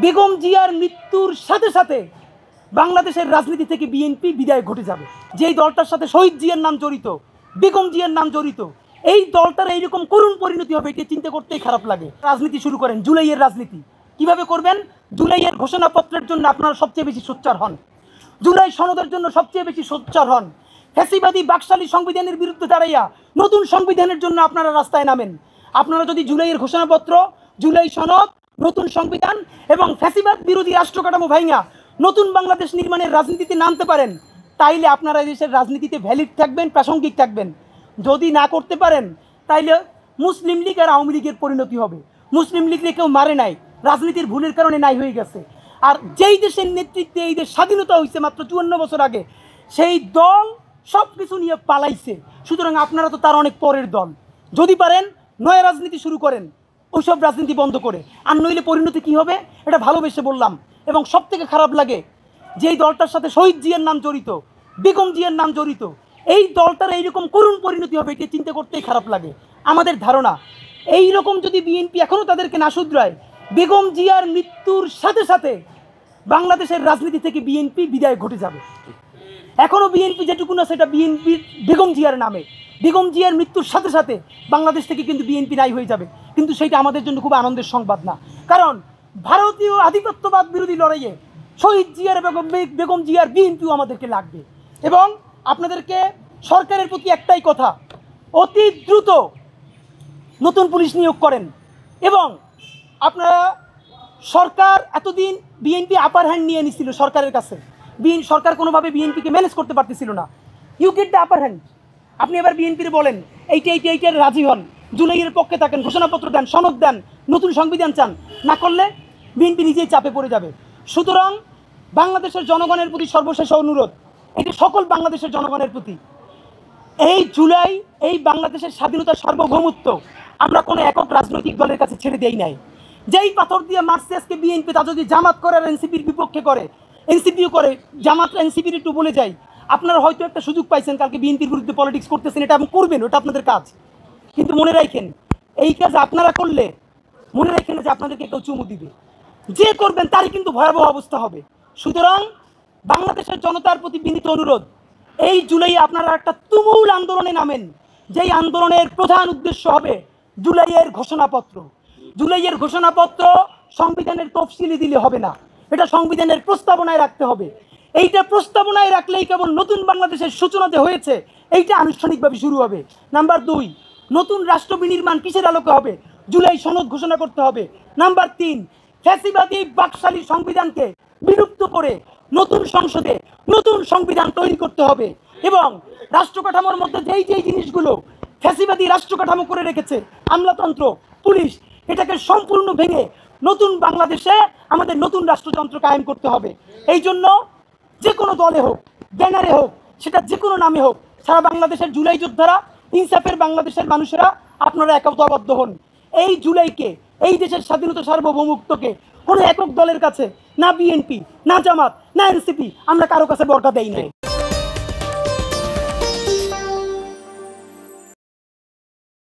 বেগম জিয়ার মৃত্যুর সাথে সাথে বাংলাদেশের রাজনীতি থেকে বিএনপি বিদায় ঘটে যাবে। যেই দলটার সাথে শহীদ জিয়ার নাম জড়িত, বেগম জিয়ার নাম জড়িত, এই দলটার এইরকম করুণ পরিণতি হবে, এটা চিন্তা করতেই খারাপ লাগে। রাজনীতি শুরু করেন, জুলাইয়ের রাজনীতি কিভাবে করবেন? জুলাইয়ের ঘোষণাপত্রের জন্য আপনারা সবচেয়ে বেশি সোচ্চার হন, জুলাই সনদের জন্য সবচেয়ে বেশি সোচ্চার হন, ফ্যাসিবাদী বাকশালী সংবিধানের বিরুদ্ধে দাঁড়াইয়া নতুন সংবিধানের জন্য আপনারা রাস্তায় নামেন। আপনারা যদি জুলাইয়ের ঘোষণাপত্র, জুলাই সনদ, নতুন সংবিধান এবং ফ্যাসিবাদ বিরোধী রাষ্ট্র কাঠামো ভাইঙা নতুন বাংলাদেশ নির্মাণের রাজনীতিতে নামতে পারেন, তাইলে আপনারা দেশের রাজনীতিতে ভ্যালিড থাকবেন, প্রাসঙ্গিক থাকবেন। যদি না করতে পারেন, তাইলে মুসলিম লীগ আর আওয়ামী লীগের পরিণতি হবে। মুসলিম লীগকে কেউ মারে নাই, রাজনীতির ভুলের কারণে নাই হয়ে গেছে। আর যেই দেশের নেতৃত্বে এই দেশ স্বাধীনতা হয়েছে মাত্র 54 বছর আগে, সেই দল সব কিছু নিয়ে পালাইছে। সুতরাং আপনারা তো তার অনেক পরের দল। যদি পারেন নয়া রাজনীতি শুরু করেন, ওইসব রাজনীতি বন্ধ করে। আর নইলে পরিণতি কী হবে এটা ভালোবেসে বললাম। এবং সব থেকে খারাপ লাগে, যেই দলটার সাথে শহীদ জিয়ার নাম জড়িত, বেগম জিয়ার নাম জড়িত, এই দলটার এইরকম করুণ পরিণতি হবে, এটা চিন্তা করতেই খারাপ লাগে। আমাদের ধারণা, এই রকম যদি বিএনপি এখনও তাদেরকে না শুধরায়, বেগম জিয়ার মৃত্যুর সাথে সাথে বাংলাদেশের রাজনীতি থেকে বিএনপি বিদায় ঘটে যাবে। এখনও বিএনপি যেটুকু না, সেটা বিএনপি বেগম জিয়ার নামে। বেগম জিয়ার মৃত্যুর সাথে সাথে বাংলাদেশ থেকে কিন্তু বিএনপি নাই হয়ে যাবে। কিন্তু সেইটা আমাদের জন্য খুব আনন্দের সংবাদ না, কারণ ভারতীয় আধিপত্যবাদ বিরোধী লড়াইয়ে শহীদ জিয়ার বেগম জিয়ার বিএনপিও আমাদেরকে লাগবে। এবং আপনাদেরকে সরকারের প্রতি একটাই কথা, অতি দ্রুত নতুন পুলিশ নিয়োগ করেন। এবং আপনারা, সরকার এতদিন বিএনপি আপার হ্যান্ড নিয়ে নিছিল সরকারের কাছে, সরকার কোনোভাবে বিএনপিকে ম্যানেজ করতে পারতেছিল না। You get the upper hand. আপনি এবার বিএনপির বলেন এইটার রাজি হন, জুলাইয়ের পক্ষে থাকেন, ঘোষণাপত্র দেন, সনদ দেন, নতুন সংবিধান চান, না করলে বিএনপি নিজেই চাপে পড়ে যাবে। সুতরাং বাংলাদেশের জনগণের প্রতি সর্বশেষ অনুরোধ, এটি সকল বাংলাদেশের জনগণের প্রতি, এই জুলাই, এই বাংলাদেশের স্বাধীনতার সার্বভৌমত্ব আমরা কোনো একক রাজনৈতিক দলের কাছে ছেড়ে দেই নাই। যেই পাথর দিয়ে মারছে আজকে বিএনপি, তা যদি জামাত করে আর এনসিপির বিপক্ষে করে, এনসিপিও করে, জামাত এনসিপির একটু বলে যায়, আপনারা হয়তো একটা সুযোগ পাইছেন, কালকে বিএনপির বিরুদ্ধে পলিটিক্স করতেছেন, এটা আপনি করবেন, ওটা আপনাদের কাজ। কিন্তু মনে রাখেন, এই কাজ আপনারা করলে মনে রাখেন যে আপনাদেরকে কেউ চুমু দিবে, যে করবেন তারই কিন্তু ভয়াবহ অবস্থা হবে। সুতরাং বাংলাদেশের জনতার প্রতি বিনীত অনুরোধ, এই জুলাই আপনারা একটা তুমুল আন্দোলনে নামেন, যেই আন্দোলনের প্রধান উদ্দেশ্য হবে জুলাইয়ের ঘোষণাপত্র। জুলাইয়ের ঘোষণাপত্র সংবিধানের তফসিলি দিলে হবে না, এটা সংবিধানের প্রস্তাবনায় রাখতে হবে। এইটা প্রস্তাবনায় রাখলেই কেবল নতুন বাংলাদেশের সূচনা যে হয়েছে এইটা আনুষ্ঠানিকভাবে শুরু হবে। নাম্বার 2, নতুন রাষ্ট্র বিনির্মাণ কিসের আলোকে হবে? জুলাই সনদ ঘোষণা করতে হবে। নাম্বার 3, ফ্যাসিবাদী বাকশালী সংবিধানকে বিলুপ্ত করে নতুন সংসদে নতুন সংবিধান তৈরি করতে হবে। এবং রাষ্ট্র কাঠামোর মধ্যে যেই জিনিসগুলো ফ্যাসিবাদী রাষ্ট্র কাঠামো করে রেখেছে, আমলাতন্ত্র, পুলিশ, এটাকে সম্পূর্ণ ভেঙে নতুন বাংলাদেশে আমাদের নতুন রাষ্ট্রযন্ত্র কায়েম করতে হবে। এই জন্য যে কোনো দলে হোক, ব্যানারে হোক, সেটা যে কোনো নামে হোক, সারা বাংলাদেশের জুলাই যোদ্ধারা, ইনসাফের বাংলাদেশের মানুষেরা আপনারা একতাবদ্ধ হন। এই জুলাইকে, এই দেশের স্বাধীনতা সার্বভৌমত্বকে কোনো একক দলের কাছে, না বিএনপি, না জামাত, না এনসিপি, আমরা কারো কাছে বরকা দেই নাই।